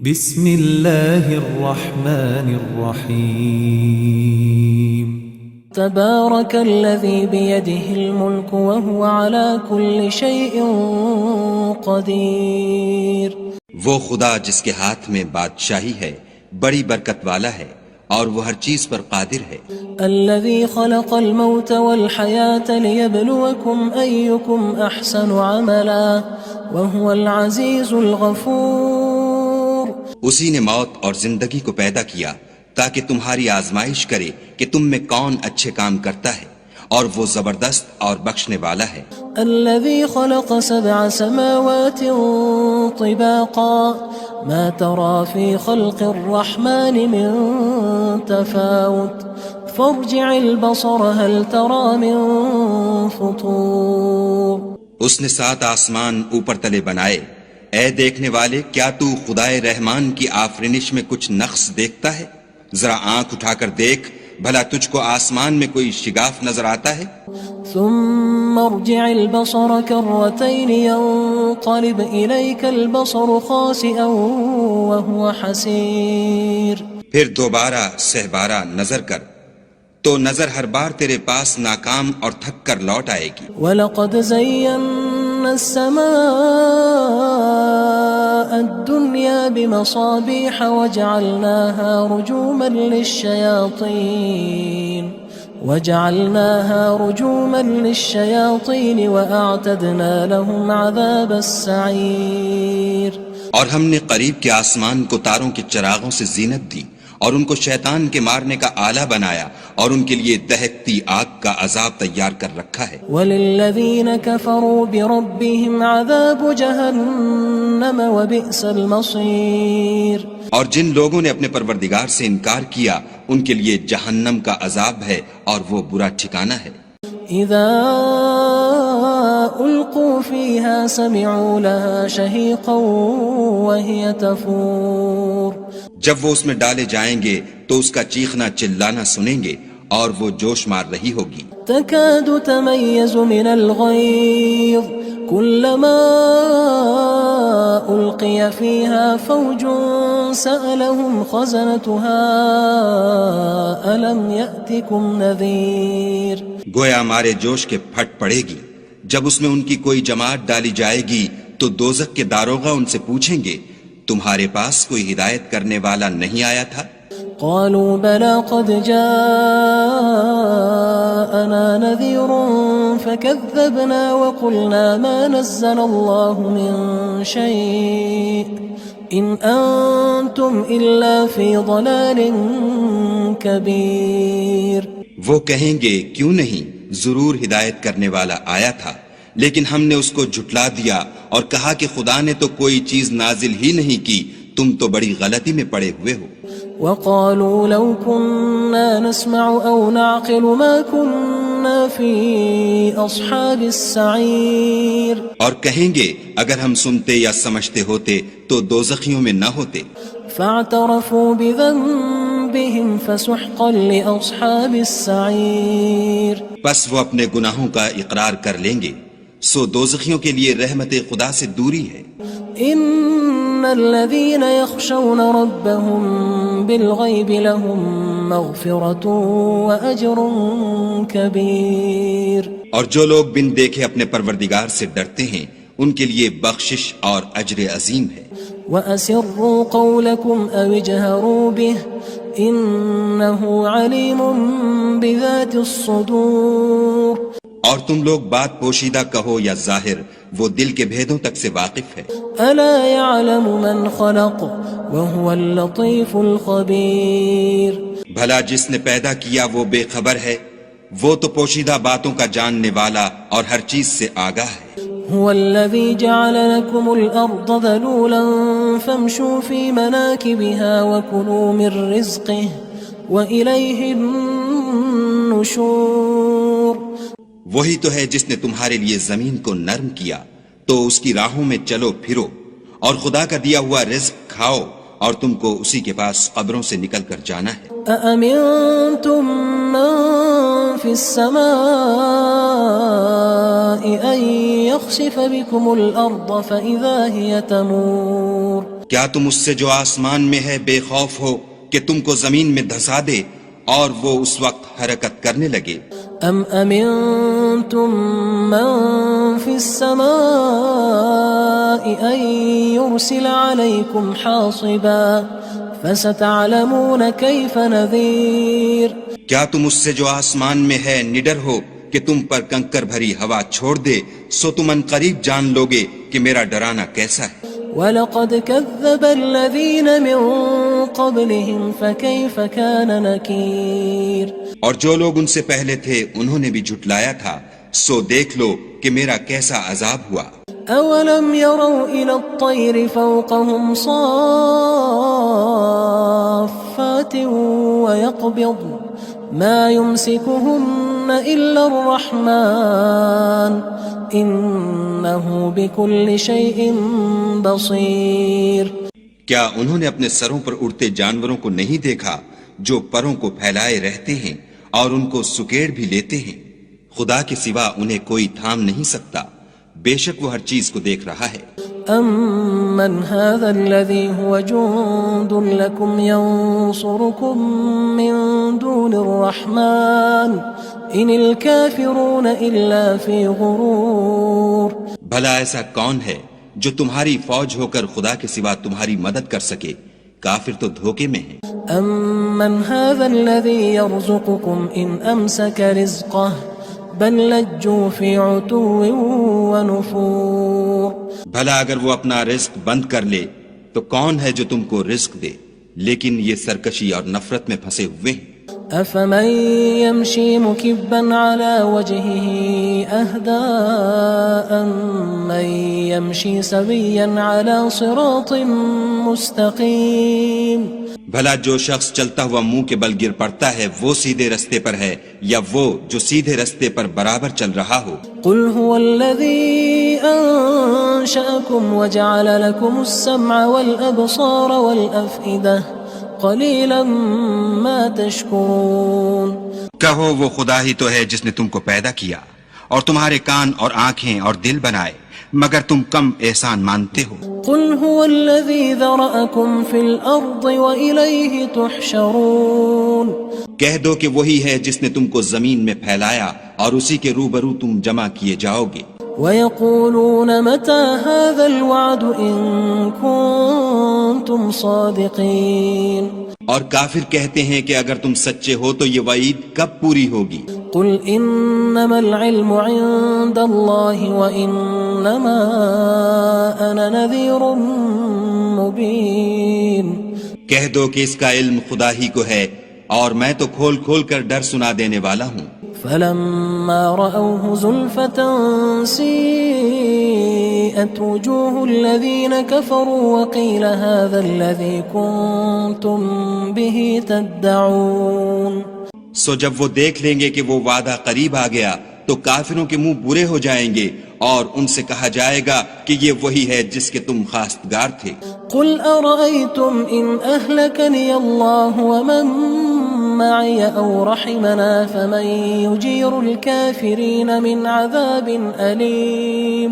بسم اللہ الرحمن الرحیم تبارك الذي بيده الملك وهو على كل شيء قدير. وہ خدا جس کے ہاتھ میں بادشاہی ہے بڑی برکت والا ہے اور وہ ہر چیز پر قادر ہے. الذي خلق الموت والحياة ليبلوكم أيكم أحسن عملا وهو العزيز الغفور. اسی نے موت اور زندگی کو پیدا کیا تاکہ تمہاری آزمائش کرے کہ تم میں کون اچھے کام کرتا ہے اور وہ زبردست اور بخشنے والا ہے. الذي خلق 7 سماوات طباقا ما ترى في خلق الرحمن من تفاوت فارجع البصر هل ترى من فطور. اس نے 7 آسمان اوپر تلے بنائے. اے دیکھنے والے کیا تو خدائے رحمان کی آفرینش میں کچھ نقص دیکھتا ہے؟ ذرا آنکھ اٹھا کر دیکھ بھلا تجھ کو آسمان میں کوئی شگاف نظر آتا ہے؟ ثم ارجع البصر كرتين ينقلب إليك البصر خاسئا وهو حسير. پھر دوبارہ سہبارہ نظر کر تو نظر ہر بار تیرے پاس ناکام اور تھک کر لوٹ آئے گی. وَلَقَدْ زَيَّنَّا السَّمَاءَ الدُّنْيَا بِمَصَابِيحَ وَجَعَلْنَاهَا رُجُومًا لِلشَّيَاطِينِ وَأَعْتَدْنَا لَهُمْ عَذَابَ السَّعِيرِ. اور ہم نے قریب کے آسمان کو تاروں کے چراغوں سے زینت دی اور ان کو شیطان کے مارنے کا آلہ بنایا اور ان کے لیے دہکتی آگ کا عذاب تیار کر رکھا ہے. وَلِلَّذِينَ كَفَرُوا بِرَبِّهِمْ عَذَابُ جَهَنَّمَ وَبِئْسَ الْمَصِيرُ. اور جن لوگوں نے اپنے پروردگار سے انکار کیا ان کے لیے جہنم کا عذاب ہے اور وہ برا ٹھکانہ ہے. اذا القوا فيها سمعوا لها شهيقا وهي تفور. جب وہ اس میں ڈالے جائیں گے تو اس کا چیخنا چلانا سنیں گے اور وہ جوش مار رہی ہوگی. تكاد تميز من الغيظ كلما ألقي فيها فوج سألهم خزنتها ألم يأتكم نذير. گویا مارے جوش کے پھٹ پڑے گی. جب اس میں ان کی کوئی جماعت ڈالی جائے گی تو دوزخ کے داروغہ ان سے پوچھیں گے تمہارے پاس کوئی ہدایت کرنے والا نہیں آیا تھا؟ قالوا بلى قد جاءنا نذير فكذبنا وقلنا ما نزل الله من شيء إن أنتم إلا في ضلال كبير. وہ کہیں گے کیوں نہیں، ضرور ہدایت کرنے والا آیا تھا لیکن ہم نے اس کو جھٹلا دیا اور کہا کہ خدا نے تو کوئی چیز نازل ہی نہیں کی، تم تو بڑی غلطی میں پڑے ہوئے ہو. وقالوا لو كنا نسمع أو نعقل ما كنا في أصحاب السعير. اور کہیں گے اگر ہم سنتے یا سمجھتے ہوتے تو دوزخیوں میں نہ ہوتے. فاعترفوا بذنبهم فسحقا لأصحاب السعير. پس وہ اپنے گناہوں کا اقرار کر لیں گے سو دوزخیوں کے لیے رحمت خدا سے دوری ہے. ان الذين يخشون ربهم بالغيب لهم مغفرة وأجر كبير. اور جو لوگ بن دیکھے اپنے پروردگار سے ڈرتے ہیں ان کے لیے بخشش اور اجر عظیم ہے. وَأَسِرُّوا قَوْلَكُمْ أَوِ اجْهَرُوا بِهِ إِنَّهُ عَلِيمٌ بِذَاتِ الصُّدُورِ. اور تم لوگ بات پوشیدہ کہو یا ظاہر وہ دل کے بھیدوں تک سے واقف ہے. أَلَا يَعْلَمُ مَنْ خَلَقَ وَهُوَ اللَّطِيفُ الْخَبِيرُ. بھلا جس نے پیدا کیا وہ بے خبر ہے، وہ تو پوشیدہ باتوں کا جاننے والا اور ہر چیز سے آگاہ ہے. هو الذي جعل لكم الأرض ذلولا فامشوا في مناكبها وكلوا من رزقه وإليه النشور. وہی تو ہے جس نے تمہارے لیے زمین کو نرم کیا تو اس کی راہوں میں چلو پھرو اور خدا کا دیا ہوا رزق کھاؤ اور تم کو اسی کے پاس قبروں سے نکل کر جانا ہے. أأمنتم من في السماء أن يخسف بكم الأرض فإذا هي تمور. کیا تم اس سے جو آسمان میں ہے بے خوف ہو کہ تم کو زمین میں دھسا دے اور وہ اس وقت حرکت کرنے لگے؟ ام امنتم من في السماء ان يرسل عليكم حاصبا فستعلمون كيف نذير کیا تم اس سے جو آسمان میں ہے نڈر ہو کہ تم پر کنکر بھری ہوا چھوڑ دے، سو تم ان قریب جان لوگے کہ میرا ڈرانا کیسا ہے۔ وَلَقَدْ كَذَّبَ الَّذِينَ مِن قَبْلِهِمْ فَكَيْفَ كَانَ نَكِيرٌ اور جو لوگ ان سے پہلے تھے انہوں نے بھی جھٹلایا تھا، سو دیکھ لو کہ میرا کیسا عذاب ہوا۔ أَوَلَمْ يَرَوْا إِلَى الطَّيْرِ فَوْقَهُمْ صَافَّاتٍ وَيَقْبِضْنَ مَا يُمْسِكُهُنَّ إِلَّا الرَّحْمَنُ إِنَّهُ بِكُلِّ شَيْءٍ بَصِيرٌ کیا انہوں نے اپنے سروں پر اڑتے جانوروں کو نہیں دیکھا جو پروں کو پھیلائے رہتے ہیں اور ان کو سکیڑ بھی لیتے ہیں؟ خدا کے سوا انہیں کوئی تھام نہیں سکتا، بے شک وہ ہر چیز کو دیکھ رہا ہے۔ أَمَّنْ هَذَا الَّذِي هُوَ جُندٌ لَكُمْ يَنصُرُكُم مِّن دُونِ الرَّحْمَنِ إِنِ الْكَافِرُونَ إِلَّا فِي غُرُورٍ بھلا ایسا کون ہے جو تمہاری فوج ہو کر خدا کے سوا تمہاری مدد کر سکے؟ کافر تو دھوکے میں ہیں۔ أَمَّنْ هَذَا الَّذِي يَرْزُقُكُمْ إِنْ أَمْسَكَ رِزْقَهُ بَلْ لَجُّوا فِي عُتُوٍّ وَنُفُورٍ بھلا اگر وہ اپنا رزق بند کر لے تو کون ہے جو تم کو رزق دے؟ لیکن یہ سرکشی اور نفرت میں پھنسے ہوئے ہیں۔ أَفَمَن يَمْشِي مُكِبًّا عَلَى وَجْهِهِ أَهْدَىٰ أَمَّن يَمْشِي سَوِيًّا عَلَى صِرَاطٍ مُّسْتَقِيمٍ بھلا جو شخص چلتا ہوا منہ کے بل گر پڑتا ہے وہ سیدھے رستے پر ہے یا وہ جو سیدھے رستے پر برابر چل رہا ہو؟ قُلْ هُوَ الَّذِي أَنشَأَكُمْ وَجَعَلَ لَكُمُ السَّمْعَ وَالْأَبْصَارَ وَالْأَفْئِدَةَ قَلِيلًا مَا تَشْكُرُونَ کہو وہ خدا ہی تو ہے جس نے تم کو پیدا کیا اور تمہارے کان اور آنکھیں اور دل بنائے، مگر تم کم احسان مانتے ہو۔ قُلْ هُوَ الَّذِي ذَرَأَكُمْ فِي الْأَرْضِ وَإِلَيْهِ تُحْشَرُونَ کہہ دو کہ وہی ہے جس نے تم کو زمین میں پھیلایا اور اسی کے روبرو تم جمع کیے جاؤ گے۔ وَيَقُولُونَ مَتَى هَذَا الْوَعْدُ إِن كُنتُمْ صَادِقِينَ اور کافر کہتے ہیں کہ اگر تم سچے ہو تو یہ وعید کب پوری ہوگی؟ قُلْ إِنَّمَا الْعِلْمُ عِندَ اللَّهِ وَإِنَّمَا أَنَا نَذِيرٌ مُّبِينٌ کہہ دو کہ اس کا علم خدا ہی کو ہے اور میں تو کھول کھول کر ڈر سنا دینے والا ہوں۔ فَلَمَّا رَأَوْهُ زُلْفَةً سِيئَتْ وُجُوهُ الَّذِينَ كَفَرُوا وَقِيلَ هَذَا الَّذِي كُنتُم بِهِ تَدَّعُونَ سو جب وہ دیکھ لیں گے کہ وہ وعدہ قریب آ گیا تو کافروں کے منہ برے ہو جائیں گے اور ان سے کہا جائے گا کہ یہ وہی ہے جس کے تم خواستگار تھے۔ قُلْ أَرَأَيْتُمْ إِنْ أَهْلَكَنِيَ اللَّهُ وَمَن مَّعِيَ أَوْ رَحِمَنَا فَمَن يُجِيرُ الْكَافِرِينَ مِنْ عَذَابٍ أَلِيمٍ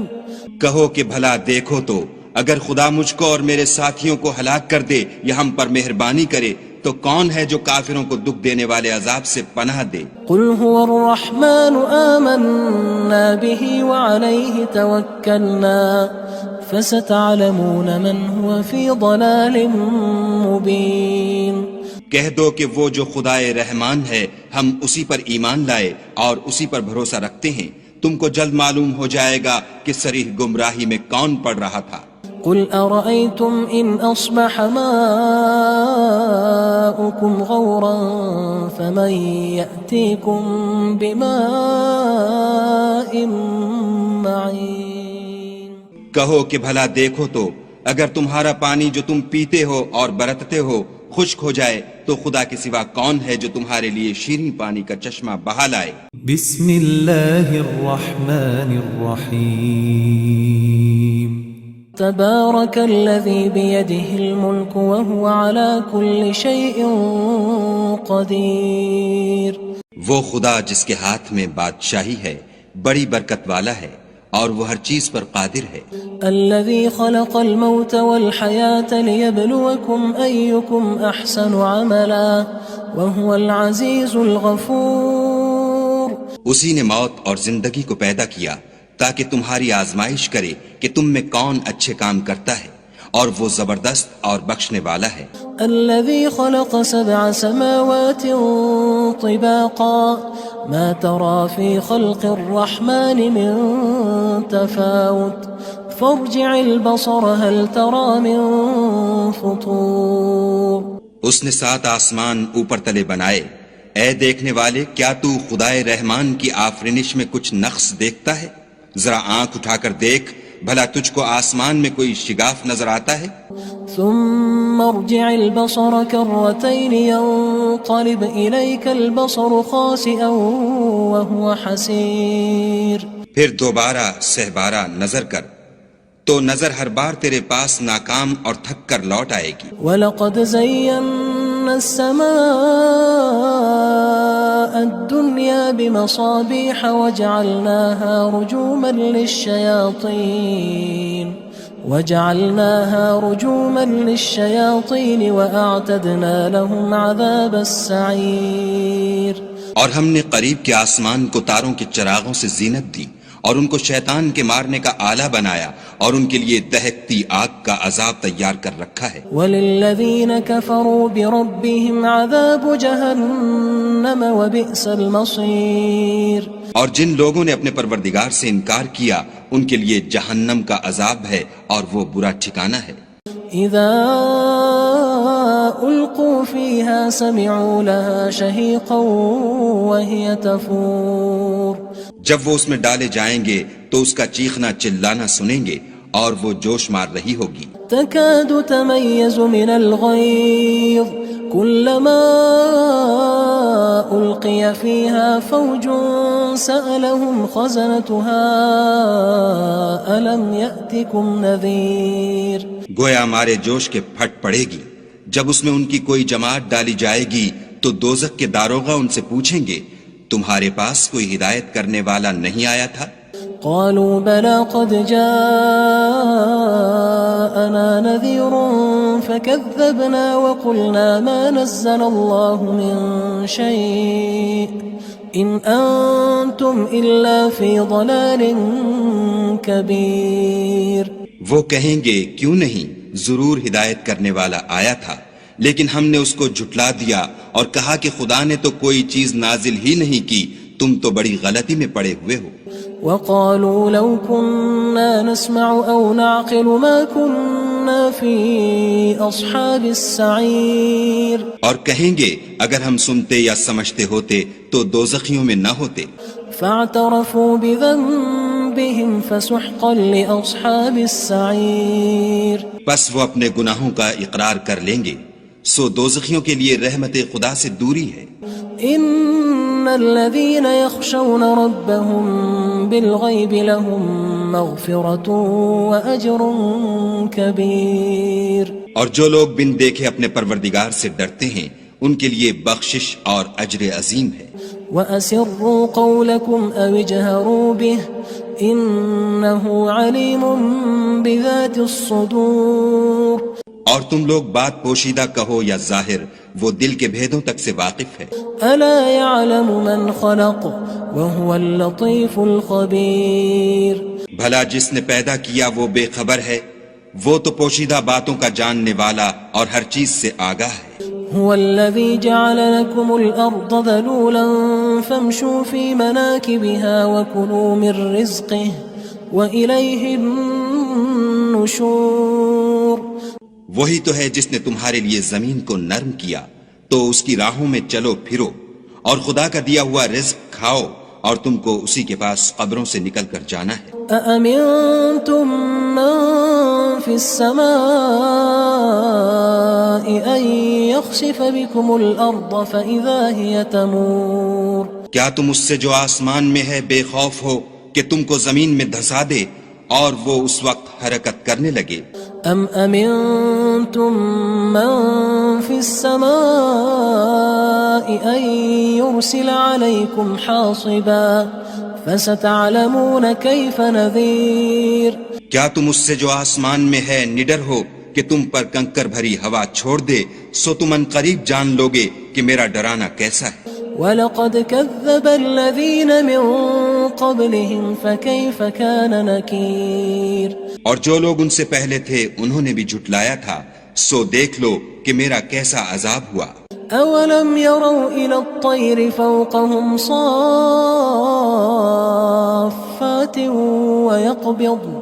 کہو کہ بھلا دیکھو تو اگر خدا مجھ کو اور میرے ساتھیوں کو ہلاک کر دے یا ہم پر مہربانی کرے تو کون ہے جو کافروں کو دکھ دینے والے عذاب سے پناہ دے؟ قُلْ هُوَ الرَّحْمَنُ آمَنَّا بِهِ وَعَلَيْهِ تَوَكَّلْنَا فَسَتَعْلَمُونَ مَنْ هُوَ فِي ضَلَالٍ مُّبِينٍ کہہ دو کہ وہ جو خدائے رحمان ہے ہم اسی پر ایمان لائے اور اسی پر بھروسہ رکھتے ہیں، تم کو جلد معلوم ہو جائے گا کہ صریح گمراہی میں کون پڑ رہا تھا۔ قُلْ أَرَأَيْتُمْ إِنْ أَصْبَحَ مَاؤُكُمْ غَوْرًا فَمَن يَأْتِيكُم بِمَاءٍ مَّعِينٍ کہو کہ بھلا دیکھو تو اگر تمہارا پانی جو تم پیتے ہو اور برتتے ہو خشک ہو جائے تو خدا کے سوا کون ہے جو تمہارے لیے شیریں پانی کا چشمہ بہا لائے؟ بسم اللہ الرحمن الرحیم تبارك الذي بيده الملك وهو على كل شيء قدير وہ خدا جس کے ہاتھ میں بادشاہی ہے بڑی برکت والا ہے اور وہ ہر چیز پر قادر ہے. الذي خلق الموت والحياة ليبلوكم أيكم أحسن عملا وهو العزيز الغفور. اسی نے موت اور زندگی کو پیدا کیا تاکہ تمہاری آزمائش کرے کہ تم میں کون اچھے کام کرتا ہے، اور وہ زبردست اور بخشنے والا ہے. الذي خلق 7 سماوات طباقا ما ترى في خلق الرحمن من تفاوت فارجع البصر هل ترى من فطور. اس نے 7 آسمان اوپر تلے بنائے. اے دیکھنے والے، کیا تو خدائے رحمان کی آفرینش میں کچھ نقص دیکھتا ہے؟ ذرا آنکھ اٹھا کر دیکھ، بھلا تجھ کو آسمان میں کوئی شگاف نظر آتا ہے؟ ثم ارجع البصر كرتين ينقلب إليك البصر خاسئا وهو حسير. پھر دوبارہ سہبارہ نظر کر تو نظر ہر بار تیرے پاس ناکام اور تھک کر لوٹ آئے گی. وَلَقَدْ زَيَّنَّا السَّمَاءَ الدُّنْيَا بِمَصَابِيحَ وَجَعَلْنَاهَا رُجُومًا لِلشَّيَاطِينِ وَأَعْتَدْنَا لَهُمْ عَذَابَ السَّعِيرِ. اور ہم نے قریب کے آسمان کو تاروں کے چراغوں سے زینت دی اور ان کو شیطان کے مارنے کا آلہ بنایا اور ان کے لیے دہکتی آگ کا عذاب تیار کر رکھا ہے. وَلِلَّذِينَ كَفَرُوا بِرَبِّهِمْ عَذَابُ جَهَنَّمَ وَبِئْسَ الْمَصِيرُ. اور جن لوگوں نے اپنے پروردگار سے انکار کیا ان کے لیے جہنم کا عذاب ہے اور وہ برا ٹھکانہ ہے. اذا القوا فيها سمعوا لها شهيقا وهي تفور. جب وہ اس میں ڈالے جائیں گے تو اس کا چیخنا چلانا سنیں گے اور وہ جوش مار رہی ہوگی. تكاد تميز من الغيظ كلما ألقي فيها فوج سألهم خزنتها ألم يأتكم نذير. گویا ہمارے جوش کے پھٹ پڑے گی. جب اس میں ان کی کوئی جماعت ڈالی جائے گی تو دوزخ کے داروغہ ان سے پوچھیں گے تمہارے پاس کوئی ہدایت کرنے والا نہیں آیا تھا؟ قالوا بلى قد جاءنا نذير فكذبنا وقلنا ما نزل الله من شيء إن أنتم إلا في ضلال كبير. وہ کہیں گے کیوں نہیں، ضرور ہدایت کرنے والا آیا تھا، لیکن ہم نے اس کو جھٹلا دیا اور کہا کہ خدا نے تو کوئی چیز نازل ہی نہیں کی، تم تو بڑی غلطی میں پڑے ہوئے ہو. وقالوا لو كنا نسمع أو نعقل ما كنا في أصحاب السعير. اور کہیں گے اگر ہم سنتے یا سمجھتے ہوتے تو دوزخیوں میں نہ ہوتے. فاعترفوا بذنبهم فسحقا لأصحاب السعير. بس وہ اپنے گناہوں کا اقرار کر لیں گے، سو دوزخیوں کے لیے رحمت خدا سے دوری ہے. ان الذين يخشون ربهم بالغيب لهم مغفرة واجر كبير. اور جو لوگ بن دیکھے اپنے پروردگار سے ڈرتے ہیں ان کے لیے بخشش اور اجر عظیم ہے. واسروا قولكم او اجهروا به انه عليم بذات الصدور. اور تم لوگ بات پوشیدہ کہو یا ظاہر، وہ دل کے بھیدوں تک سے واقف ہے. الا يعلم من خلق وهو اللطيف الخبير. بھلا جس نے پیدا کیا وہ بے خبر ہے، وہ تو پوشیدہ باتوں کا جاننے والا اور ہر چیز سے آگاہ ہے. هو الذي جعل لكم الأرض ذلولا فامشوا في مناكبها وكلوا من رزقه وإليه النشور. وہی تو ہے جس نے تمہارے لیے زمین کو نرم کیا تو اس کی راہوں میں چلو پھرو اور خدا کا دیا ہوا رزق کھاؤ اور تم کو اسی کے پاس قبروں سے نکل کر جانا ہے. أأمنتم من في السماء أن يخسف بكم الأرض فإذا هي تمور. کیا تم اس سے جو آسمان میں ہے بے خوف ہو کہ تم کو زمین میں دھسا دے اور وہ اس وقت حرکت کرنے لگے؟ ام امنتم من في السماء ان يرسل عليكم حاصبا فستعلمون كيف نذير کیا تم اس سے جو آسمان میں ہے نڈر ہو کہ تم پر کنکر بھری ہوا چھوڑ دے، سو تم ان قریب جان لوگے کہ میرا ڈرانا کیسا ہے۔ وَلَقَدْ كَذَّبَ الَّذِينَ مِن قَبْلِهِمْ فَكَيْفَ كَانَ نَكِيرٌ اور جو لوگ ان سے پہلے تھے انہوں نے بھی جھٹلایا تھا، سو دیکھ لو کہ میرا کیسا عذاب ہوا۔ أَوَلَمْ يَرَوْا إِلَى الطَّيْرِ فَوْقَهُمْ صَافَّاتٍ وَيَقْبِضْنَ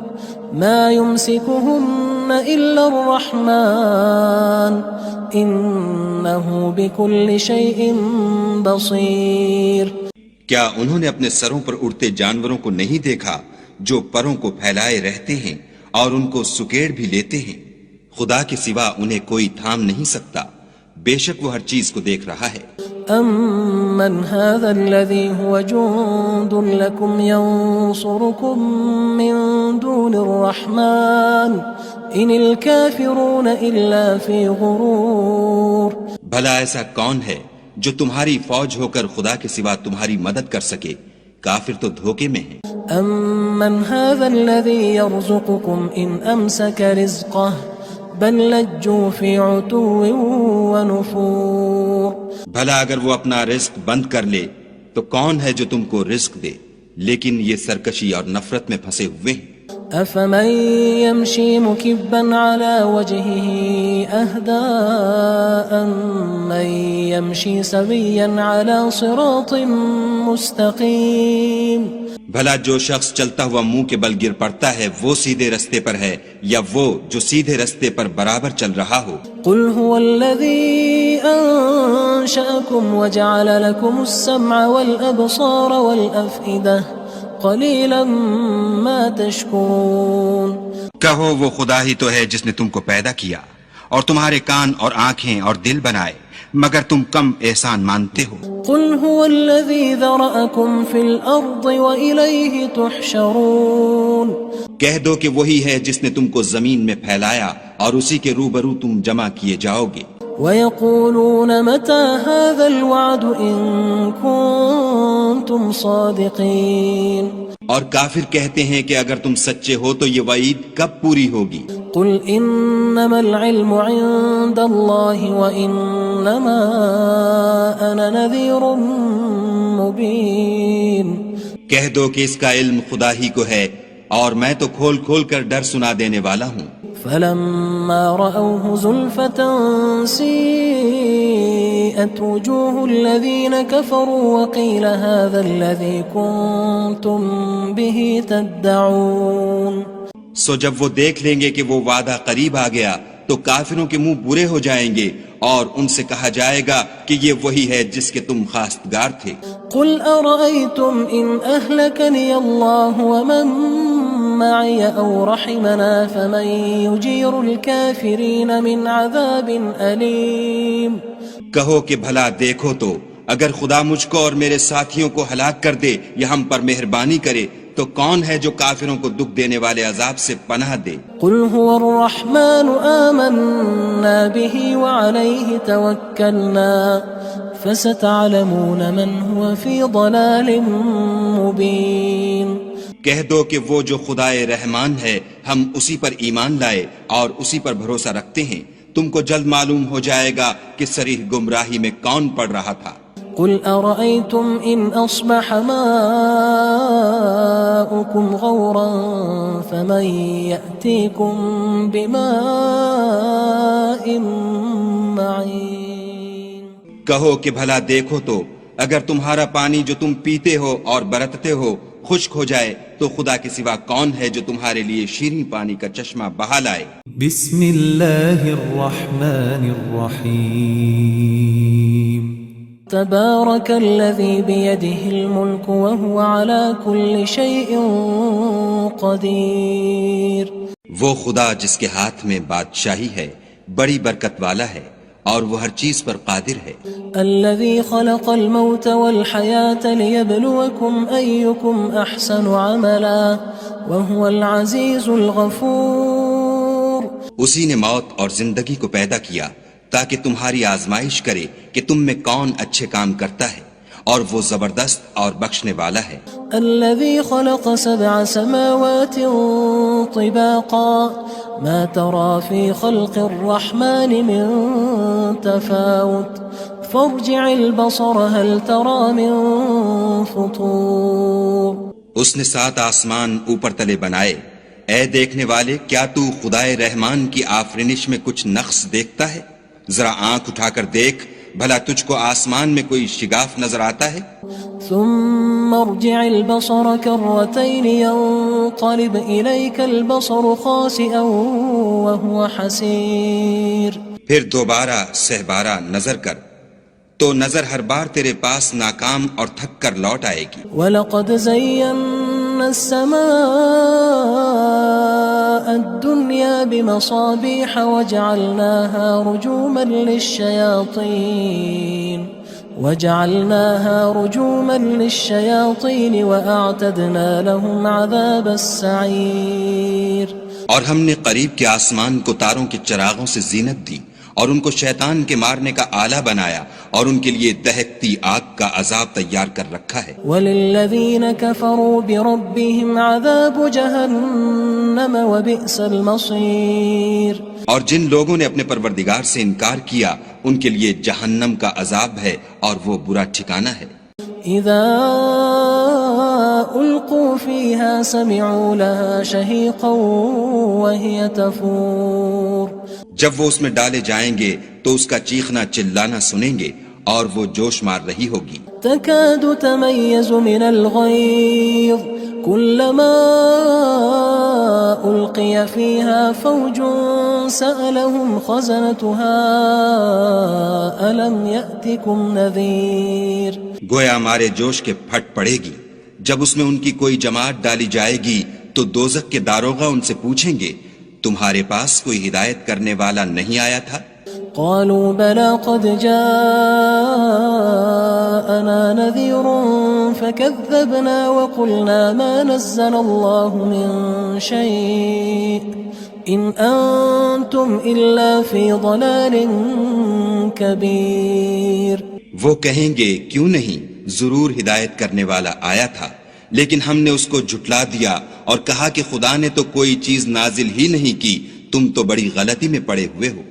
مَا يُمْسِكُهُنَّ إِلَّا الرَّحْمَنُ إِنَّهُ بِكُلِّ شَيْءٍ بَصِيرٌ کیا انہوں نے اپنے سروں پر اڑتے جانوروں کو نہیں دیکھا جو پروں کو پھیلائے رہتے ہیں اور ان کو سکیڑ بھی لیتے ہیں؟ خدا کے سوا انہیں کوئی تھام نہیں سکتا، بے شک وہ ہر چیز کو دیکھ رہا ہے۔ أَمَّنْ هَذَا الَّذِي هُوَ جُندٌ لَكُمْ يَنصُرُكُم مِّن دُونِ الرَّحْمَنِ إِنِ الْكَافِرُونَ إِلَّا فِي غُرُورٍ بھلا ایسا کون ہے جو تمہاری فوج ہو کر خدا کے سوا تمہاری مدد کر سکے؟ کافر تو دھوکے میں ہیں۔ أَمَّنْ هَذَا الَّذِي يَرْزُقُكُمْ إِنْ أَمْسَكَ رِزْقَهُ بل لجوا فی عتو ونفور بھلا اگر وہ اپنا رزق بند کر لے تو کون ہے جو تم کو رزق دے، لیکن یہ سرکشی اور نفرت میں پھنسے ہوئے ہیں۔ افمن یمشی مکبا علی وجهه اهدى من یمشی سویا علی صراط مستقیم بھلا جو شخص چلتا ہوا منہ کے بل گر پڑتا ہے وہ سیدھے رستے پر ہے یا وہ جو سیدھے رستے پر برابر چل رہا ہو؟ قل هو الذي انشأكم وجعل لكم السمع والابصار والافئدة قلیلا ما تشکرون کہو وہ خدا ہی تو ہے جس نے تم کو پیدا کیا اور تمہارے کان اور آنکھیں اور دل بنائے، مگر تم کم احسان مانتے ہو۔ قل هو الذي ذرأكم في الأرض وإليه تحشرون کہہ دو کہ وہی ہے جس نے تم کو زمین میں پھیلایا اور اسی کے روبرو تم جمع کیے جاؤ گے۔ وَيَقُولُونَ مَتَى هَذَا الْوَعْدُ إِن كُنتُمْ صَادِقِينَ اور کافر کہتے ہیں کہ اگر تم سچے ہو تو یہ وعید کب پوری ہوگی؟ قل إنما العلم عند الله وإنما أنا نذير مبين کہہ دو کہ اس کا علم خدا ہی کو ہے اور میں تو کھول کھول کر ڈر سنا دینے والا ہوں۔ فلما رأوه زلفة سيئت وجوه الذين كفروا وقيل هذا الذي كنتم به تدعون سو جب وہ دیکھ لیں گے کہ وہ وعدہ قریب آ گیا تو کافروں کے منہ برے ہو جائیں گے اور ان سے کہا جائے گا کہ یہ وہی ہے جس کے تم خواستگار تھے۔ قل أرأيتم إن أهلكني الله ومن معي أو رحمنا فمن يجير الكافرين من عذاب أليم کہو کہ بھلا دیکھو تو اگر خدا مجھ کو اور میرے ساتھیوں کو ہلاک کر دے یا ہم پر مہربانی کرے تو کون ہے جو کافروں کو دکھ دینے والے عذاب سے پناہ دے؟ قل هو الرحمن آمنا به وعليه توكلنا فستعلمون من هو في ضلال مبين کہہ دو کہ وہ جو خدائے رحمان ہے ہم اسی پر ایمان لائے اور اسی پر بھروسہ رکھتے ہیں، تم کو جلد معلوم ہو جائے گا کہ صریح گمراہی میں کون پڑ رہا تھا۔ قل أرأيتم إن أصبح ماؤكم غورا فمن يأتيكم بماء معين کہو کہ بھلا دیکھو تو اگر تمہارا پانی جو تم پیتے ہو اور برتتے ہو خشک ہو جائے تو خدا کے سوا کون ہے جو تمہارے لیے شیریں پانی کا چشمہ بہا لائے؟ بسم اللہ الرحمن الرحیم تبارك الذي بيده الملك وهو على كل شيء قدير وہ خدا جس کے ہاتھ میں بادشاہی ہے بڑی برکت والا ہے اور وہ ہر چیز پر قادر ہے۔ الذي خلق الموت والحياة ليبلوكم أيكم أحسن عملا وهو العزيز الغفور اسی نے موت اور زندگی کو پیدا کیا تاکہ تمہاری آزمائش کرے کہ تم میں کون اچھے کام کرتا ہے، اور وہ زبردست اور بخشنے والا ہے۔ الذي خلق 7 سماوات طباقا ما ترى في خلق الرحمن من تفاوت فارجع البصر هل ترى من فطور۔ اس نے 7 آسمان اوپر تلے بنائے، اے دیکھنے والے کیا تو خدائے رحمان کی آفرینش میں کچھ نقص دیکھتا ہے؟ ذرا آنکھ اٹھا کر دیکھ، بھلا تجھ کو آسمان میں کوئی شگاف نظر آتا ہے؟ ثم ارجع البصر كرتين ينقلب إليك البصر خاسئا وهو حسير۔ پھر دوبارہ سہبارہ نظر کر تو نظر ہر بار تیرے پاس ناکام اور تھک کر لوٹ آئے گی۔ وَلَقَدْ زَيَّنَّا السَّمَاءَ الدُّنْيَا بِمَصَابِيحَ وَجَعَلْنَاهَا رُجُومًا لِلشَّيَاطِينِ وَأَعْتَدْنَا لَهُمْ عَذَابَ السَّعِيرِ۔ اور ہم نے قریب کے آسمان کو تاروں کے چراغوں سے زینت دی اور ان کو شیطان کے مارنے کا آلہ بنایا اور ان کے لیے دہکتی آگ کا عذاب تیار کر رکھا ہے۔ وَلِلَّذِينَ كَفَرُوا بِرَبِّهِمْ عَذَابُ جَهَنَّمَ وَبِئْسَ الْمَصِيرُ۔ اور جن لوگوں نے اپنے پروردگار سے انکار کیا ان کے لیے جہنم کا عذاب ہے اور وہ برا ٹھکانہ ہے۔ اذا القوا فيها سمعوا لها شهيقا وهي تفور۔ جب وہ اس میں ڈالے جائیں گے تو اس کا چیخنا چلانا سنیں گے اور وہ جوش مار رہی ہوگی۔ تكاد تميز من الغيظ كلما ألقي فيها فوج سألهم خزنتها ألم يأتكم نذير۔ گویا ہمارے جوش کے پھٹ پڑے گی جب اس میں ان کی کوئی جماعت ڈالی جائے گی تو دوزخ کے داروغہ ان سے پوچھیں گے تمہارے پاس کوئی ہدایت کرنے والا نہیں آیا تھا؟ قالوا بلى قد جاءنا نذير فكذبنا وقلنا ما نزل الله من شيء إن أنتم إلا في ضلال كبير۔ وہ کہیں گے کیوں نہیں، ضرور ہدایت کرنے والا آیا تھا، لیکن ہم نے اس کو جھٹلا دیا اور کہا کہ خدا نے تو کوئی چیز نازل ہی نہیں کی، تم تو بڑی غلطی میں پڑے ہوئے ہو۔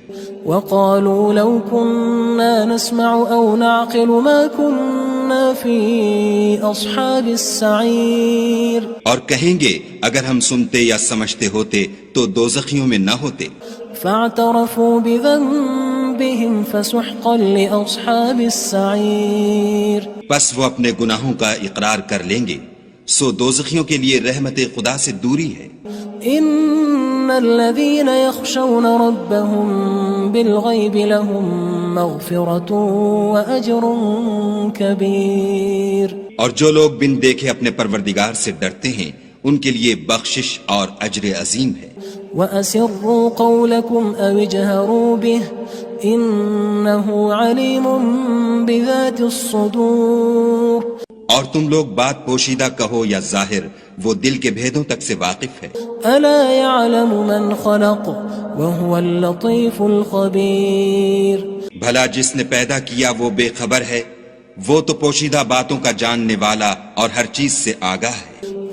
وقالوا لو كنا نسمع أو نعقل ما كنا في أصحاب السعير۔ اور کہیں گے اگر ہم سنتے یا سمجھتے ہوتے تو دوزخیوں میں نہ ہوتے۔ فاعترفوا بذنبهم فسحقا لأصحاب السعير۔ پس وہ اپنے گناہوں کا اقرار کر لیں گے، سو دوزخیوں کے لیے رحمت خدا سے دوری ہے۔ ان الذين يخشون ربهم بالغيب لهم مغفرة واجر كبير۔ اور جو لوگ بن دیکھے اپنے پروردگار سے ڈرتے ہیں ان کے لیے بخشش اور اجر عظیم ہے۔ وَأَسِرُّوا قَوْلَكُمْ أَوِ اجْهَرُوا بِهِ إِنَّهُ عَلِيمٌ بِذَاتِ الصُّدُورِ۔ اور تم لوگ بات پوشیدہ کہو یا ظاہر، وہ دل کے بھیدوں تک سے واقف ہے۔ أَلَا يَعْلَمُ مَنْ خَلَقَ وَهُوَ اللَّطِيفُ الْخَبِيرُ۔ بھلا جس نے پیدا کیا وہ بے خبر ہے، وہ تو پوشیدہ باتوں کا جاننے والا اور ہر چیز سے آگاہ ہے۔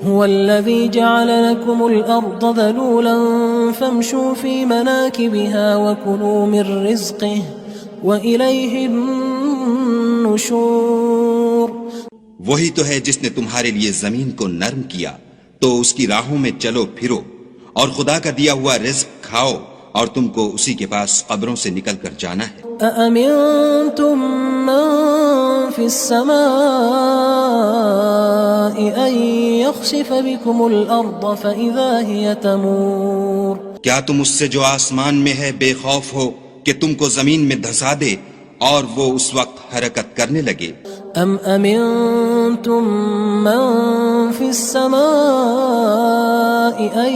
هو الذي جعل لكم الأرض ذلولا فامشوا في مناكبها وكلوا من رزقه وإليه النشور۔ وہی تو ہے جس نے تمہارے لیے زمین کو نرم کیا تو اس کی راہوں میں چلو پھرو اور خدا کا دیا ہوا رزق کھاؤ اور تم کو اسی کے پاس قبروں سے نکل کر جانا ہے۔ أأمنتم من في السماء أن يخسف بكم الأرض فإذا هي تمور۔ کیا تم اس سے جو آسمان میں ہے بے خوف ہو کہ تم کو زمین میں دھسا دے اور وہ اس وقت حرکت کرنے لگے؟ ام امنتم من في السماء ان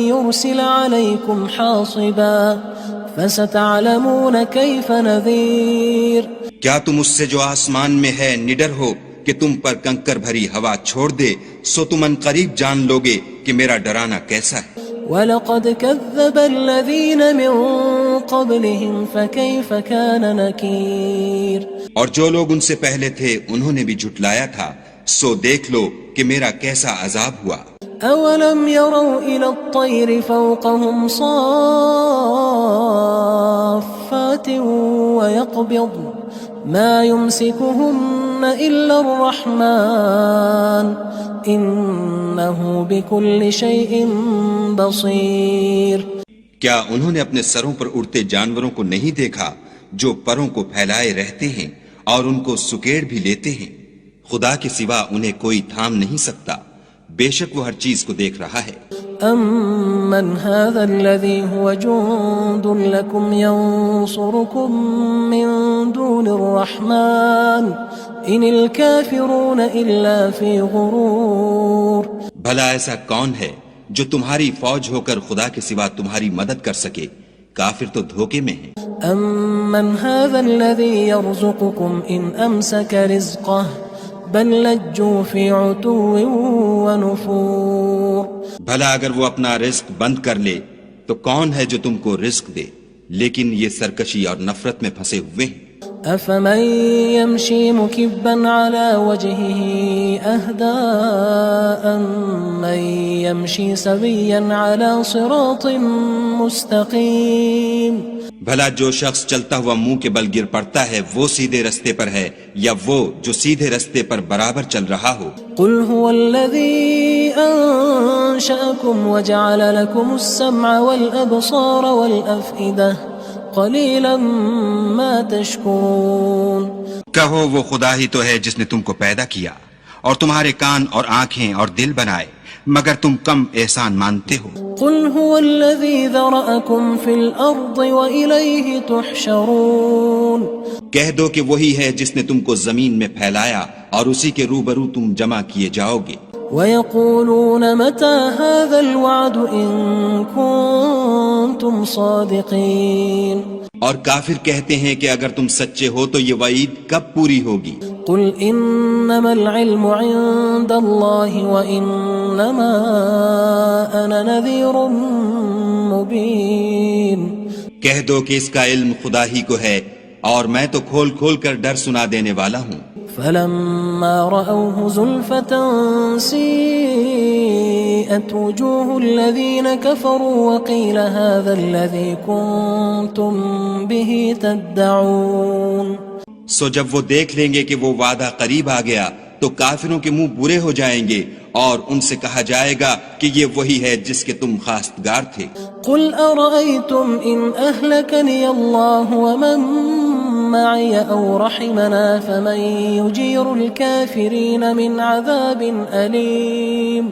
يرسل عليكم حاصبا فستعلمون كيف نذير۔ کیا تم اس سے جو آسمان میں ہے نڈر ہو کہ تم پر کنکر بھری ہوا چھوڑ دے، سو تم ان قریب جان لوگے کہ میرا ڈرانا کیسا ہے۔ وَلَقَدْ كَذَّبَ الَّذِينَ مِن قبلهم فكيف كان نكير اور جو لوگ ان سے پہلے تھے انہوں نے بھی جھٹلایا تھا، سو دیکھ لو کہ میرا کیسا عذاب ہوا۔ أولم يروا إلى الطير فوقهم صافات ويقبض ما يمسكهن إلا الرحمن إنه بكل شيء بصير۔ کیا انہوں نے اپنے سروں پر اڑتے جانوروں کو نہیں دیکھا جو پروں کو پھیلائے رہتے ہیں اور ان کو سکیڑ بھی لیتے ہیں؟ خدا کے سوا انہیں کوئی تھام نہیں سکتا، بے شک وہ ہر چیز کو دیکھ رہا ہے۔ أَمَّنْ هَذَا الَّذِي هُوَ جُندٌ لَكُمْ يَنصُرُكُم مِّن دُونِ الرَّحْمَٰنِ إِنِ الْكَافِرُونَ إِلَّا فِي غُرُورٍ۔ بھلا ایسا کون ہے جو تمہاری فوج ہو کر خدا کے سوا تمہاری مدد کر سکے؟ کافر تو دھوکے میں ہیں۔ أَمَّنْ هَذَا الَّذِي يَرْزُقُكُمْ إِنْ أَمْسَكَ رِزْقَهُ بل لجوا فی عتو ونفور۔ بھلا اگر وہ اپنا رزق بند کر لے تو کون ہے جو تم کو رزق دے، لیکن یہ سرکشی اور نفرت میں پھنسے ہوئے ہیں۔ افمن يمشي مكبا على وجهه اهدى أمن يمشي سويا على صراط مستقيم۔ بھلا جو شخص چلتا ہوا منہ کے بل گر پڑتا ہے وہ سیدھے رستے پر ہے یا وہ جو سیدھے رستے پر برابر چل رہا ہو؟ قل هو الذي أنشأكم وجعل لكم السمع والأبصار والأفئدة قلیلا ما تشکرون۔ کہو وہ خدا ہی تو ہے جس نے تم کو پیدا کیا اور تمہارے کان اور آنکھیں اور دل بنائے، مگر تم کم احسان مانتے ہو۔ قل هو الذی ذرأکم فی الارض وإلیہ تحشرون۔ کہہ دو کہ وہی ہے جس نے تم کو زمین میں پھیلایا اور اسی کے روبرو تم جمع کیے جاؤ گے۔ وَيَقُولُونَ مَتَى هَذَا الْوَعْدُ إِن كُنتُمْ صَادِقِينَ۔ اور کافر کہتے ہیں کہ اگر تم سچے ہو تو یہ وعید کب پوری ہوگی؟ قُلْ إِنَّمَا الْعِلْمُ عِندَ اللَّهِ وَإِنَّمَا أَنَا نَذِيرٌ مُبِينٌ۔ کہہ دو کہ اس کا علم خدا ہی کو ہے اور میں تو کھول کھول کر ڈر سنا دینے والا ہوں۔ فلما رأوه زلفة سيئت وجوه الذين كفروا وقيل هذا الذي كنتم به تدعون۔ سو جب وہ دیکھ لیں گے کہ وہ وعدہ قریب آ گیا تو کافروں کے منہ برے ہو جائیں گے اور ان سے کہا جائے گا کہ یہ وہی ہے جس کے تم خواستگار تھے۔ قل أرأيتم إن أهلكني الله ومن معي أو رحمنا فمن يجير الكافرين من عذاب أليم۔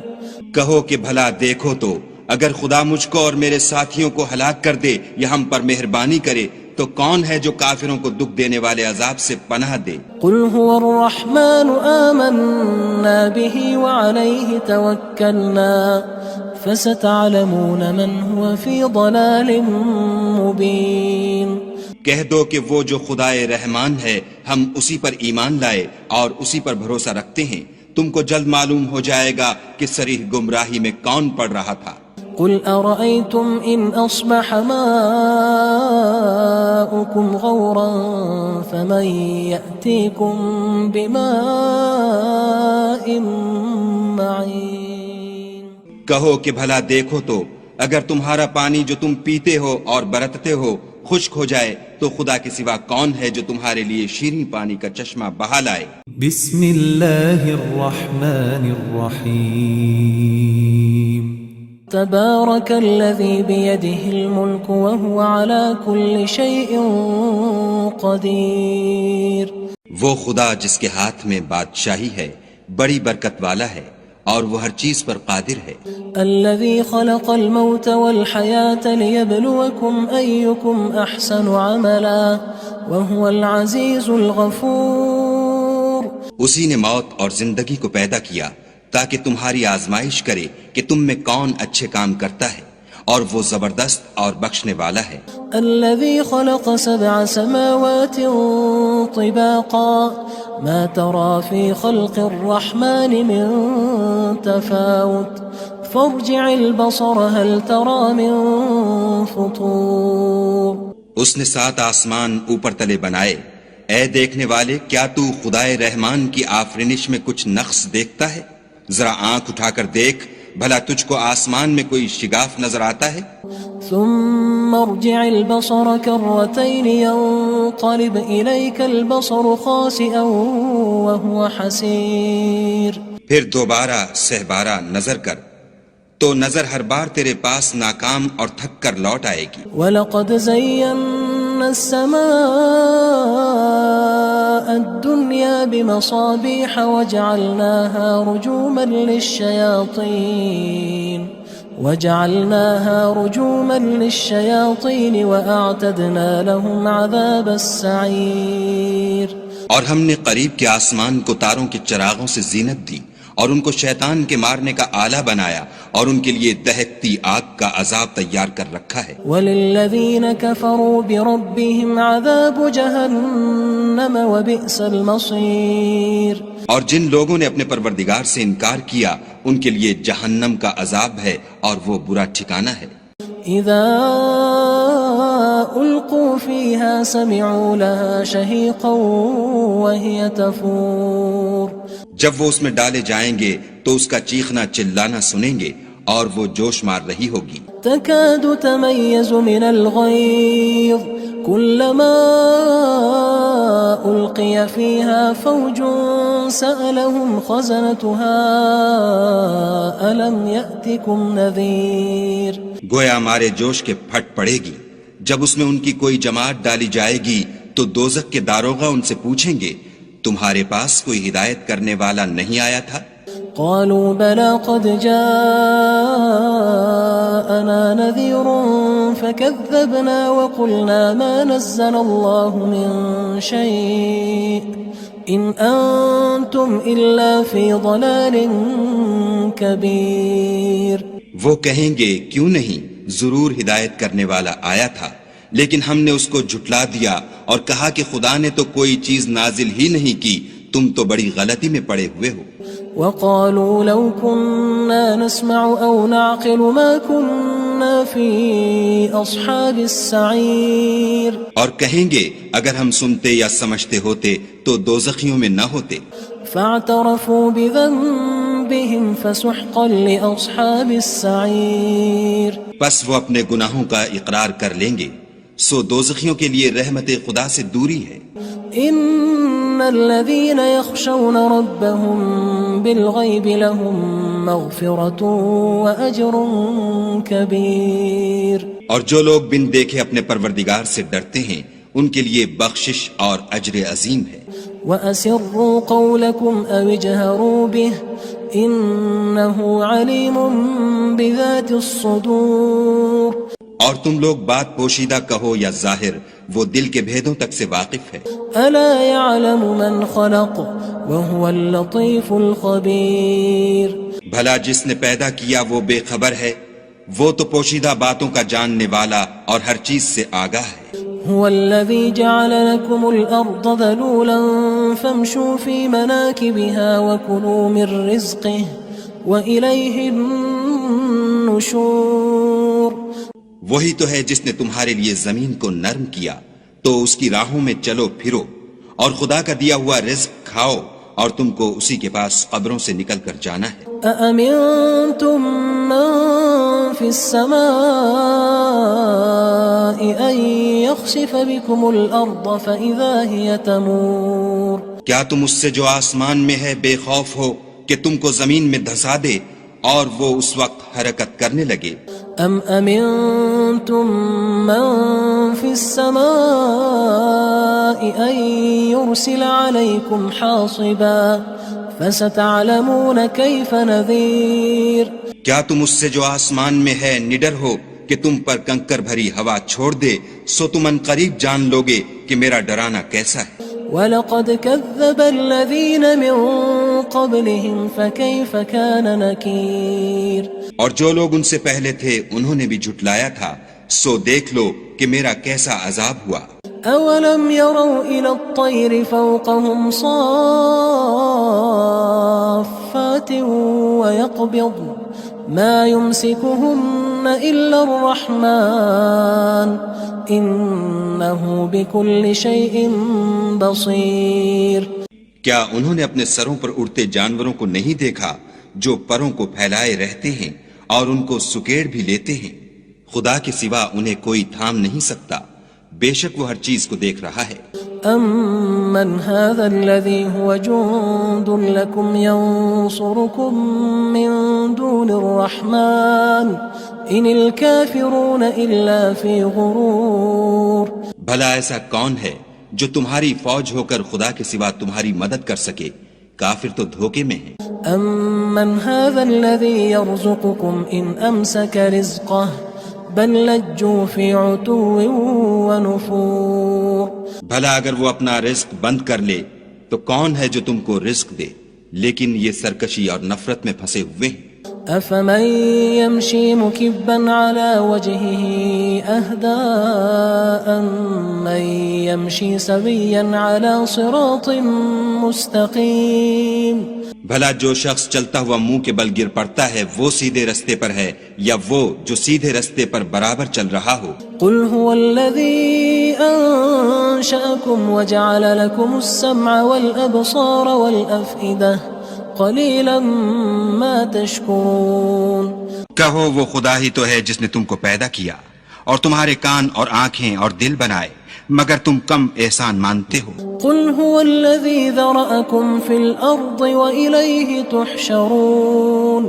کہو کہ بھلا دیکھو تو اگر خدا مجھ کو اور میرے ساتھیوں کو ہلاک کر دے یا ہم پر مہربانی کرے تو کون ہے جو کافروں کو دکھ دینے والے عذاب سے پناہ دے؟ قل هو الرحمن آمنا به وعليه توكلنا فستعلمون من هو في ضلال مبين۔ کہہ دو کہ وہ جو خدائے رحمان ہے ہم اسی پر ایمان لائے اور اسی پر بھروسہ رکھتے ہیں، تم کو جلد معلوم ہو جائے گا کہ صریح گمراہی میں کون پڑ رہا تھا۔ قل أرأيتم إن أصبح ماؤكم غورا فمن يأتيكم بماء معين۔ کہو کہ بھلا دیکھو تو اگر تمہارا پانی جو تم پیتے ہو اور برتتے ہو خشک ہو جائے تو خدا کے سوا کون ہے جو تمہارے لیے شیریں پانی کا چشمہ بہا لائے؟ بسم اللہ الرحمن الرحیم۔ تبارك الذي بيده الملك وهو على كل شيء قدير۔ وہ خدا جس کے ہاتھ میں بادشاہی ہے بڑی برکت والا ہے اور وہ ہر چیز پر قادر ہے۔ الذي خلق الموت والحياة ليبلوكم أيكم أحسن عملا وهو العزيز الغفور۔ اسی نے موت اور زندگی کو پیدا کیا تاکہ تمہاری آزمائش کرے کہ تم میں کون اچھے کام کرتا ہے اور وہ زبردست اور بخشنے والا ہے۔ الذي خلق 7 سماوات طباقا ما ترى في خلق الرحمن من تفاوت فارجع البصر هل ترى من فطور۔ اس نے 7 آسمان اوپر تلے بنائے، اے دیکھنے والے کیا تو خدائے رحمان کی آفرینش میں کچھ نقص دیکھتا ہے؟ ذرا آنکھ اٹھا کر دیکھ، بھلا تجھ کو آسمان میں کوئی شگاف نظر آتا ہے؟ ثم ارجع البصر كرتين ينقلب إليك البصر خاسئا وهو حسير. پھر دوبارہ سہبارہ نظر کر تو نظر ہر بار تیرے پاس ناکام اور تھک کر لوٹ آئے گی. وَلَقَدْ زَيَّنَّا السَّمَاءَ الدُّنْيَا بِمَصَابِيحَ وَجَعَلْنَاهَا رُجُومًا لِلشَّيَاطِينِ وَأَعْتَدْنَا لَهُمْ عَذَابَ السَّعِيرِ. اور ہم نے قریب کے آسمان کو تاروں کے چراغوں سے زینت دی اور ان کو شیطان کے مارنے کا آلہ بنایا اور ان کے لیے دہکتی آگ کا عذاب تیار کر رکھا ہے. وَلِلَّذِينَ كَفَرُوا بِرَبِّهِمْ عَذَابُ جَهَنَّمَ وَبِئْسَ الْمَصِيرُ. اور جن لوگوں نے اپنے پروردگار سے انکار کیا ان کے لیے جہنم کا عذاب ہے اور وہ برا ٹھکانہ ہے. اذا القوا فيها سمعوا لها شهيقا وهي تفور. جب وہ اس میں ڈالے جائیں گے تو اس کا چیخنا چلانا سنیں گے اور وہ جوش مار رہی ہوگی. تكاد تميز من الغيظ كلما ألقي فيها فوج سألهم خزنتها ألم يأتكم نذير. گویا ہمارے جوش کے پھٹ پڑے گی جب اس میں ان کی کوئی جماعت ڈالی جائے گی تو دوزخ کے داروغہ ان سے پوچھیں گے تمہارے پاس کوئی ہدایت کرنے والا نہیں آیا تھا؟ قالوا بلى قد جاءنا نذير فكذبنا وقلنا ما نزل الله من شيء إن أنتم إلا في ضلال كبير. وہ کہیں گے کیوں نہیں، ضرور ہدایت کرنے والا آیا تھا، لیکن ہم نے اس کو جھٹلا دیا اور کہا کہ خدا نے تو کوئی چیز نازل ہی نہیں کی، تم تو بڑی غلطی میں پڑے ہوئے ہو. وقالوا لو كنا نسمع أو نعقل ما كنا في أصحاب السعير. اور کہیں گے اگر ہم سنتے یا سمجھتے ہوتے تو دوزخیوں میں نہ ہوتے. فاعترفوا بذنبهم فسحقا لأصحاب السعير. پس وہ اپنے گناہوں کا اقرار کر لیں گے، سو دوزخیوں کے لیے رحمت خدا سے دوری ہے. ان الذين يخشون ربهم بالغيب لهم مغفرة واجر كبير. اور جو لوگ بن دیکھے اپنے پروردگار سے ڈرتے ہیں ان کے لیے بخشش اور اجر عظیم ہے. واسروا قولكم او اجهروا به انه عليم بذات الصدور. اور تم لوگ بات پوشیدہ کہو یا ظاہر، وہ دل کے بھیدوں تک سے واقف ہے. الا يعلم من خلق وهو اللطيف الخبير. بھلا جس نے پیدا کیا وہ بے خبر ہے، وہ تو پوشیدہ باتوں کا جاننے والا اور ہر چیز سے آگاہ ہے. هو الذي جعل لكم الأرض ذلولا فامشوا في مناكبها وكلوا من رزقه وإليه النشور. وہی تو ہے جس نے تمہارے لیے زمین کو نرم کیا تو اس کی راہوں میں چلو پھرو اور خدا کا دیا ہوا رزق کھاؤ اور تم کو اسی کے پاس قبروں سے نکل کر جانا ہے. أأمنتم من في السماء أن يخسف بكم الأرض فإذا هي تمور. کیا تم اس سے جو آسمان میں ہے بے خوف ہو کہ تم کو زمین میں دھسا دے اور وہ اس وقت حرکت کرنے لگے؟ ام امنتم من في السماء ان يرسل عليكم حاصبا فستعلمون كيف نذير. کیا تم اس سے جو آسمان میں ہے نڈر ہو کہ تم پر کنکر بھری ہوا چھوڑ دے، سو تم ان قریب جان لوگے کہ میرا ڈرانا کیسا ہے. وَلَقَدْ كَذَّبَ الَّذِينَ مِن قَبْلِهِمْ فَكَيْفَ كَانَ نَكِيرٌ. اور جو لوگ ان سے پہلے تھے انہوں نے بھی جھٹلایا تھا، سو دیکھ لو کہ میرا کیسا عذاب ہوا. أَوَلَمْ يَرَوْا إِلَى الطَّيْرِ فَوْقَهُمْ صَافَّاتٍ وَيَقْبِضْنَ مَا يُمْسِكُهُنَّ إِلَّا الرَّحْمَنُ إنه بكل شيء بصير. کیا انہوں نے اپنے سروں پر اڑتے جانوروں کو نہیں دیکھا جو پروں کو پھیلائے رہتے ہیں اور ان کو سکیڑ بھی لیتے ہیں؟ خدا کے سوا انہیں کوئی تھام نہیں سکتا، بے شک وہ ہر چیز کو دیکھ رہا ہے. أَمَّنْ هَذَا الَّذِي هُوَ جُندٌ لَكُمْ يَنصُرُكُم مِّن دُونِ الرَّحْمَنِ إِنِ الْكَافِرُونَ إِلَّا فِي غُرُورٍ. بھلا ایسا کون ہے جو تمہاری فوج ہو کر خدا کے سوا تمہاری مدد کر سکے؟ کافر تو دھوکے میں ہیں. أَمَّنْ هَذَا الَّذِي يَرْزُقُكُمْ إِنْ أَمْسَكَ رِزْقَهُ بل لجوا فی عتو ونفور. بھلا اگر وہ اپنا رزق بند کر لے تو کون ہے جو تم کو رزق دے؟ لیکن یہ سرکشی اور نفرت میں پھنسے ہوئے ہیں. افمن يمشي مكبا على وجهه اهدى من يمشي سويا على صراط مستقيم. بھلا جو شخص چلتا ہوا منہ کے بل گر پڑتا ہے وہ سیدھے رستے پر ہے یا وہ جو سیدھے رستے پر برابر چل رہا ہو؟ قل هو الذي انشأكم وجعل لكم السمع والابصار والافئدة قلیلا ما تشکرون. کہو وہ خدا ہی تو ہے جس نے تم کو پیدا کیا اور تمہارے کان اور آنکھیں اور دل بنائے، مگر تم کم احسان مانتے ہو. قل هو الذی ذرأکم فی الارض وإلیہ تحشرون.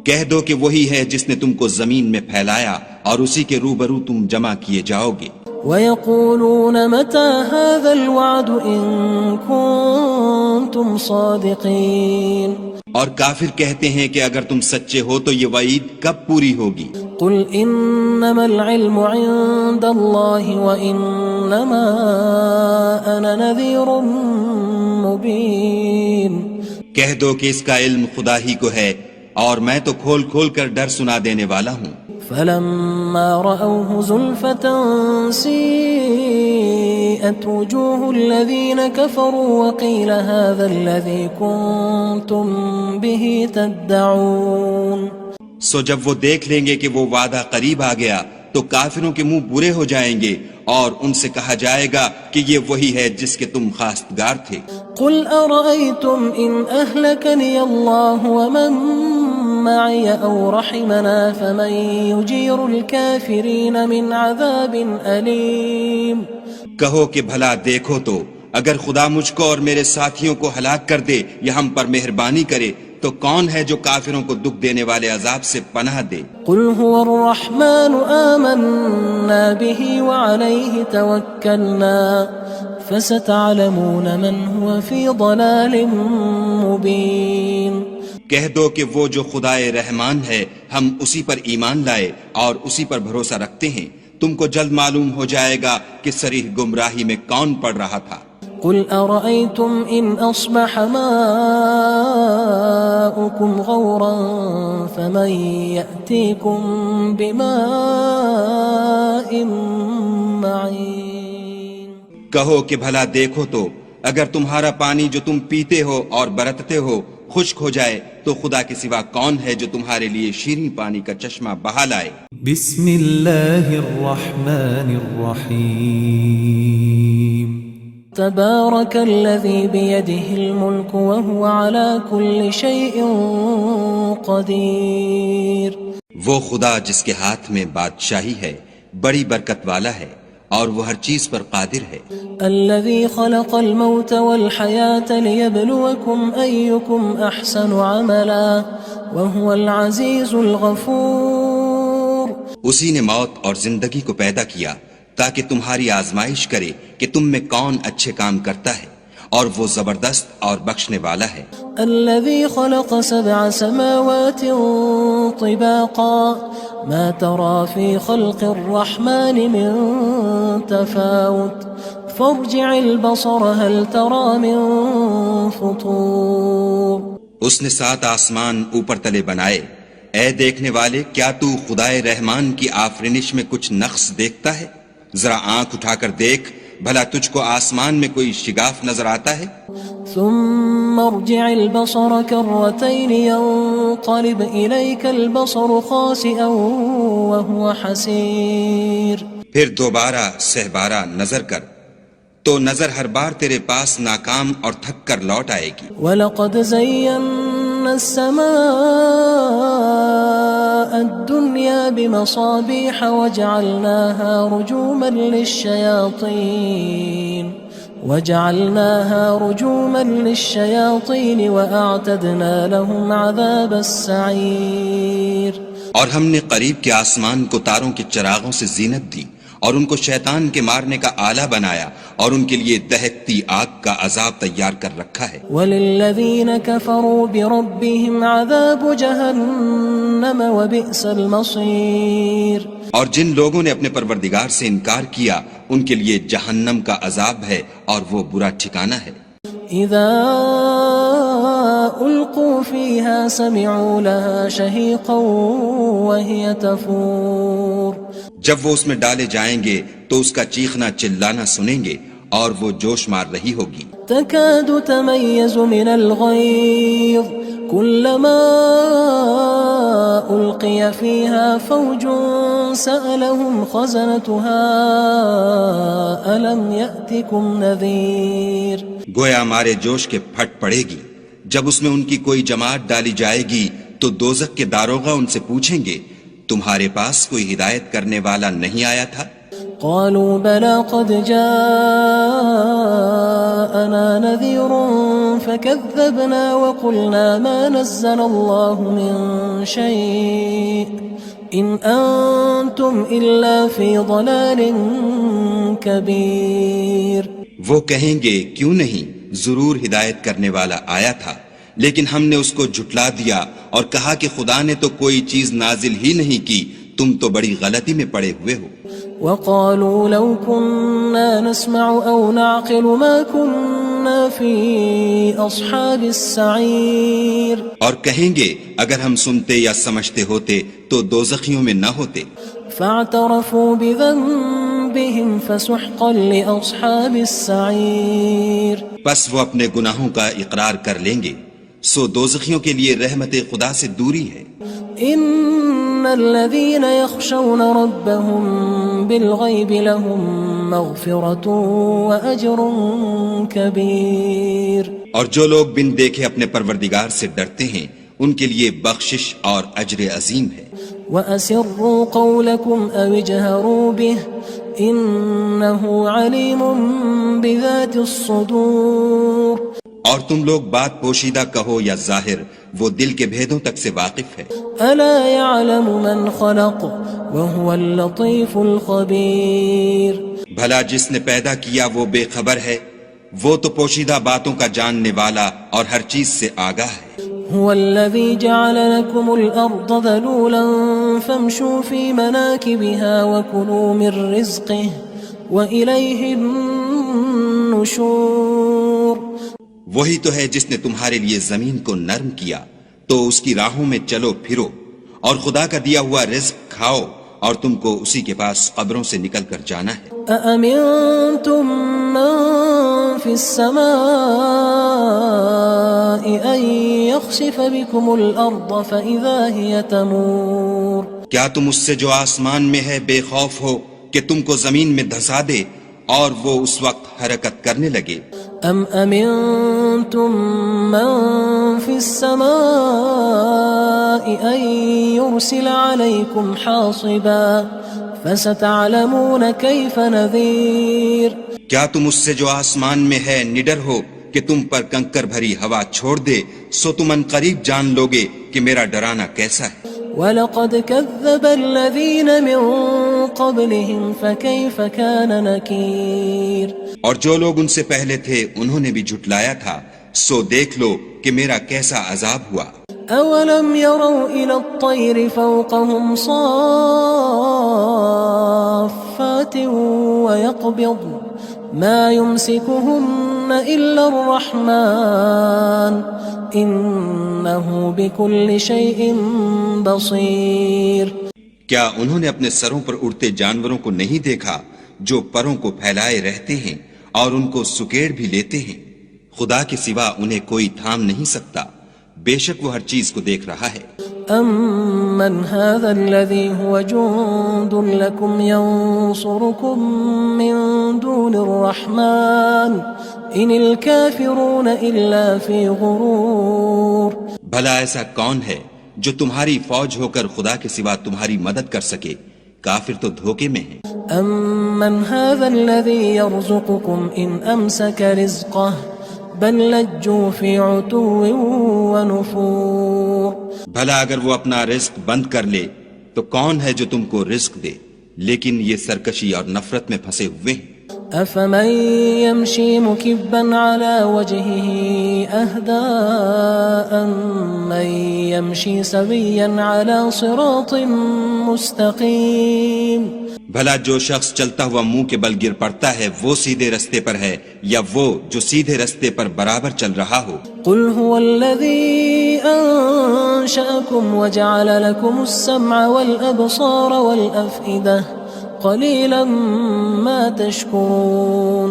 کہہ دو کہ وہی ہے جس نے تم کو زمین میں پھیلایا اور اسی کے روبرو تم جمع کیے جاؤ گے. وَيَقُولُونَ مَتَى هَذَا الْوَعْدُ إِن كُنتُمْ صَادِقِينَ. اور کافر کہتے ہیں کہ اگر تم سچے ہو تو یہ وعید کب پوری ہوگی؟ قُلْ إِنَّمَا الْعِلْمُ عِندَ اللَّهِ وَإِنَّمَا أَنَا نَذِيرٌ مُبِينٌ. کہہ دو کہ اس کا علم خدا ہی کو ہے اور میں تو کھول کھول کر ڈر سنا دینے والا ہوں. فلما رأوه زلفة سيئت وجوه الذين كفروا وقيل هذا الذي كنتم به تدعون. سو جب وہ دیکھ لیں گے کہ وہ وعدہ قریب آ گیا تو کافروں کے منہ برے ہو جائیں گے اور ان سے کہا جائے گا کہ یہ وہی ہے جس کے تم خواستگار تھے. قل أرأيتم إن أهلكني الله ومن معي أو رحمنا فمن يجير الكافرين من عذاب أليم. کہو کہ بھلا دیکھو تو اگر خدا مجھ کو اور میرے ساتھیوں کو ہلاک کر دے یا ہم پر مہربانی کرے تو کون ہے جو کافروں کو دکھ دینے والے عذاب سے پناہ دے؟ قل هو الرحمن آمنا به وعليه توكلنا فستعلمون من هو في ضلال مبين. کہہ دو کہ وہ جو خدائے رحمان ہے ہم اسی پر ایمان لائے اور اسی پر بھروسہ رکھتے ہیں، تم کو جلد معلوم ہو جائے گا کہ صریح گمراہی میں کون پڑ رہا تھا. قل أرأيتم إن أصبح ماؤكم غورا فمن يأتيكم بماء معين. کہو کہ بھلا دیکھو تو اگر تمہارا پانی جو تم پیتے ہو اور برتتے ہو خشک ہو جائے تو خدا کے سوا کون ہے جو تمہارے لیے شیریں پانی کا چشمہ بہا لائے. بسم اللہ الرحمن الرحیم. تبارك الذي بيده الملك وهو على كل شيء قدير. وہ خدا جس کے ہاتھ میں بادشاہی ہے بڑی برکت والا ہے اور وہ ہر چیز پر قادر ہے. الذي خلق الموت والحياة ليبلوكم أيكم أحسن عملا وهو العزيز الغفور. اسی نے موت اور زندگی کو پیدا کیا تاکہ تمہاری آزمائش کرے کہ تم میں کون اچھے کام کرتا ہے اور وہ زبردست اور بخشنے والا ہے. الذي خلق 7 سماوات طباقا ما ترى في خلق الرحمن من تفاوت فارجع البصر هل ترى من فطور. اس نے 7 آسمان اوپر تلے بنائے. اے دیکھنے والے کیا تو خدائے رحمان کی آفرینش میں کچھ نقص دیکھتا ہے؟ ذرا آنکھ اٹھا کر دیکھ بھلا تجھ کو آسمان میں کوئی شگاف نظر آتا ہے؟ ثم ارجع البصر كرتين ينقلب إليك البصر خاسئا وهو حسير. پھر دوبارہ سہبارہ نظر کر تو نظر ہر بار تیرے پاس ناکام اور تھک کر لوٹ آئے گی. وَلَقَدْ زَيَّنَّا السَّمَاءَ الدُّنْيَا بِمَصَابِيحَ وَجَعَلْنَاهَا رُجُومًا لِلشَّيَاطِينِ وَأَعْتَدْنَا لَهُمْ عَذَابَ السَّعِيرِ. اور ہم نے قریب کے آسمان کو تاروں کے چراغوں سے زینت دی اور ان کو شیطان کے مارنے کا آلہ بنایا اور ان کے لیے دہکتی آگ کا عذاب تیار کر رکھا ہے. وَلِلَّذِينَ كَفَرُوا بِرَبِّهِمْ عَذَابُ جَهَنَّمَ وَبِئْسَ الْمَصِيرُ. اور جن لوگوں نے اپنے پروردگار سے انکار کیا ان کے لیے جہنم کا عذاب ہے اور وہ برا ٹھکانہ ہے. اذا القوا فيها سمعوا لها شهيقا وهي تفور. جب وہ اس میں ڈالے جائیں گے تو اس کا چیخنا چلانا سنیں گے اور وہ جوش مار رہی ہوگی. تكاد تميز من الغيظ كلما ألقي فيها فوج سألهم خزنتها ألم يأتكم نذير. گویا مارے جوش کے پھٹ پڑے گی. جب اس میں ان کی کوئی جماعت ڈالی جائے گی تو دوزخ کے داروغہ ان سے پوچھیں گے تمہارے پاس کوئی ہدایت کرنے والا نہیں آیا تھا؟ قالوا بلى قد جاءنا نذير فكذبنا وقلنا ما نزل الله من شيء إن أنتم إلا في ضلال كبير. وہ کہیں گے کیوں نہیں، ضرور ہدایت کرنے والا آیا تھا، لیکن ہم نے اس کو جھٹلا دیا اور کہا کہ خدا نے تو کوئی چیز نازل ہی نہیں کی، تم تو بڑی غلطی میں پڑے ہوئے ہو. وقالوا لو كنا نسمع أو نعقل ما كنا في أصحاب السعير. اور کہیں گے اگر ہم سنتے یا سمجھتے ہوتے تو دوزخیوں میں نہ ہوتے. فاعترفوا بذنبهم فسحقا لأصحاب السعير. پس وہ اپنے گناہوں کا اقرار کر لیں گے، سو دوزخیوں کے لیے رحمت خدا سے دوری ہے. ان الذين يخشون ربهم بالغيب لهم مغفرة واجر كبير. اور جو لوگ بن دیکھے اپنے پروردگار سے ڈرتے ہیں ان کے لیے بخشش اور اجر عظیم ہے. وَأَسِرُّوا قَوْلَكُمْ أَوِ اجْهَرُوا بِهِ إِنَّهُ عَلِيمٌ بِذَاتِ الصُّدُورِ. اور تم لوگ بات پوشیدہ کہو یا ظاہر، وہ دل کے بھیدوں تک سے واقف ہے. أَلَا يَعْلَمُ مَنْ خَلَقَ وَهُوَ اللَّطِيفُ الْخَبِيرُ. بھلا جس نے پیدا کیا وہ بے خبر ہے، وہ تو پوشیدہ باتوں کا جاننے والا اور ہر چیز سے آگاہ ہے. هو الذي جعل لكم الأرض ذلولا فامشوا في مناكبها وكلوا من رزقه وإليه النشور. وہی تو ہے جس نے تمہارے لیے زمین کو نرم کیا تو اس کی راہوں میں چلو پھرو اور خدا کا دیا ہوا رزق کھاؤ اور تم کو اسی کے پاس قبروں سے نکل کر جانا ہے. أأمنتم من في السماء أن يخسف بكم الأرض فإذا هي تمور. کیا تم اس سے جو آسمان میں ہے بے خوف ہو کہ تم کو زمین میں دھسا دے اور وہ اس وقت حرکت کرنے لگے؟ أم أمنتم من في السماء أن يرسل عليكم حاصبا فستعلمون كيف نذير. کیا تم اس سے جو آسمان میں ہے نڈر ہو کہ تم پر کنکر بھری ہوا چھوڑ دے، سو تم ان قریب جان لوگے کہ میرا ڈرانا کیسا ہے. وَلَقَدْ كَذَّبَ الَّذِينَ مِن قَبْلِهِمْ فَكَيْفَ كَانَ نَكِيرٌ. اور جو لوگ ان سے پہلے تھے انہوں نے بھی جھٹلایا تھا، سو دیکھ لو کہ میرا کیسا عذاب ہوا. أَوَلَمْ يَرَوْا إِلَى الطَّيْرِ فَوْقَهُمْ صَافَّاتٍ وَيَقْبِضْنَ مَا يُمْسِكُهُنَّ إِلَّا الرَّحْمَنُ إِنَّهُ بِكُلِّ شَيْءٍ بَصِيرٌ. کیا انہوں نے اپنے سروں پر اڑتے جانوروں کو نہیں دیکھا جو پروں کو پھیلائے رہتے ہیں اور ان کو سکیڑ بھی لیتے ہیں؟ خدا کے سوا انہیں کوئی تھام نہیں سکتا، بے شک وہ ہر چیز کو دیکھ رہا ہے. أَمَّنْ هَذَا الَّذِي هُوَ جُندٌ لَكُمْ يَنصُرُكُم مِّن دُونِ الرَّحْمَٰنِ إِنِ الْكَافِرُونَ إِلَّا فِي غُرُورٍ بھلا ایسا کون ہے جو تمہاری فوج ہو کر خدا کے سوا تمہاری مدد کر سکے؟ کافر تو دھوکے میں ہیں۔ أَمَّنْ هَذَا الَّذِي يَرْزُقُكُمْ إِنْ أَمْسَكَ رِزْقَهُ بَل لَجُّوا فِي عُتُوٍّ وَنُفُورٍ بھلا اگر وہ اپنا رزق بند کر لے تو کون ہے جو تم کو رزق دے؟ لیکن یہ سرکشی اور نفرت میں پھنسے ہوئے ہیں۔ أَفَمَن يَمْشِي مُكِبًّا عَلَى وَجْهِهِ أَهْدَىٰ أَمَّن يَمْشِي سَوِيًّا عَلَى صِرَاطٍ مُّسْتَقِيمٍ بھلا جو شخص چلتا ہوا منہ کے بل گر پڑتا ہے وہ سیدھے رستے پر ہے یا وہ جو سیدھے رستے پر برابر چل رہا ہو؟ قُلْ هُوَ الَّذِي أَنشَأَكُمْ وَجَعَلَ لَكُمُ السَّمْعَ وَالْأَبْصَارَ وَالْأَفْئِدَةَ قَلِيلًا مَا تَشْكُرُونَ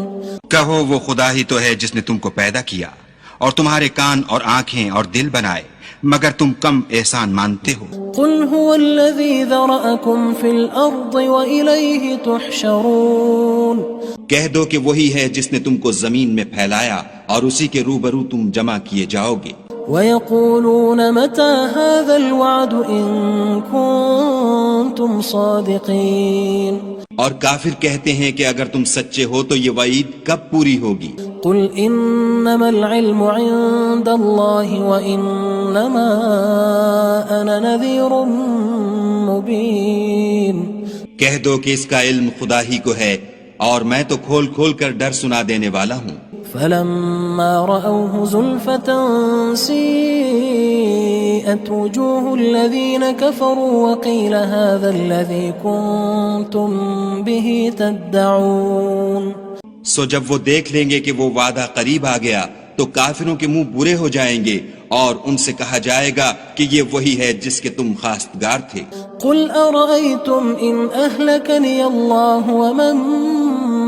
کہو وہ خدا ہی تو ہے جس نے تم کو پیدا کیا اور تمہارے کان اور آنکھیں اور دل بنائے، مگر تم کم احسان مانتے ہو۔ قُلْ هُوَ الَّذِي ذَرَأَكُمْ فِي الْأَرْضِ وَإِلَيْهِ تُحْشَرُونَ کہہ دو کہ وہی ہے جس نے تم کو زمین میں پھیلایا اور اسی کے روبرو تم جمع کیے جاؤ گے۔ وَيَقُولُونَ مَتَىٰ هَٰذَا الْوَعْدُ إِن كُنتُمْ صَادِقِينَ اور کافر کہتے ہیں کہ اگر تم سچے ہو تو یہ وعید کب پوری ہوگی؟ قُلْ إِنَّمَا الْعِلْمُ عِندَ اللَّهِ وَإِنَّمَا أَنَا نَذِيرٌ مُّبِينٌ کہہ دو کہ اس کا علم خدا ہی کو ہے اور میں تو کھول کھول کر ڈر سنا دینے والا ہوں۔ فَلَمَّا رَأَوْهُ زُلْفَةً سِيئَتْ وُجُوهُ الَّذِينَ كَفَرُوا وَقِيلَ هَٰذَا الَّذِي كُنتُم بِهِ تَدَّعُونَ سو جب وہ دیکھ لیں گے کہ وہ وعدہ قریب آ گیا تو کافروں کے منہ برے ہو جائیں گے اور ان سے کہا جائے گا کہ یہ وہی ہے جس کے تم خواستگار تھے۔ قُلْ أَرَأَيْتُمْ إِنْ أَهْلَكَنِيَ اللَّهُ وَمَن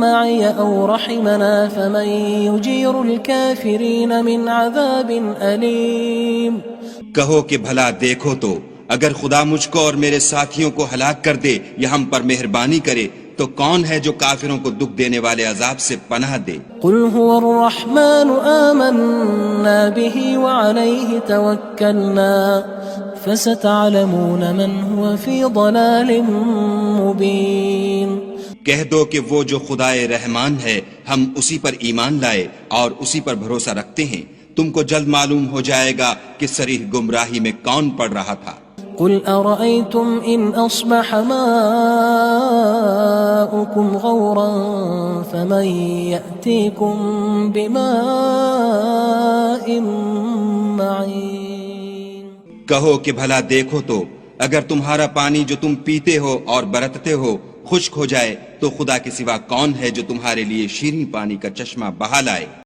مَّعِيَ أَوْ رَحِمَنَا فَمَن يُجِيرُ الْكَافِرِينَ مِنْ عَذَابٍ أَلِيمٍ کہو کہ بھلا دیکھو تو اگر خدا مجھ کو اور میرے ساتھیوں کو ہلاک کر دے یا ہم پر مہربانی کرے تو کون ہے جو کافروں کو دکھ دینے والے عذاب سے پناہ دے؟ قُلْ هُوَ الرَّحْمَٰنُ آمَنَّا بِهِ وَعَلَيْهِ تَوَكَّلْنَا فَسَتَعْلَمُونَ مَنْ هُوَ فِي ضَلَالٍ مُّبِينٍ کہہ دو کہ وہ جو خدائے رحمان ہے ہم اسی پر ایمان لائے اور اسی پر بھروسہ رکھتے ہیں، تم کو جلد معلوم ہو جائے گا کہ صریح گمراہی میں کون پڑ رہا تھا۔ قُلْ أَرَأَيْتُمْ إِنْ أَصْبَحَ مَاؤُكُمْ غَوْرًا فَمَن يَأْتِيكُم بِمَاءٍ مَّعِينٍ کہو کہ بھلا دیکھو تو اگر تمہارا پانی جو تم پیتے ہو اور برتتے ہو خشک ہو جائے تو خدا کے سوا کون ہے جو تمہارے لیے شیریں پانی کا چشمہ بہا لائے؟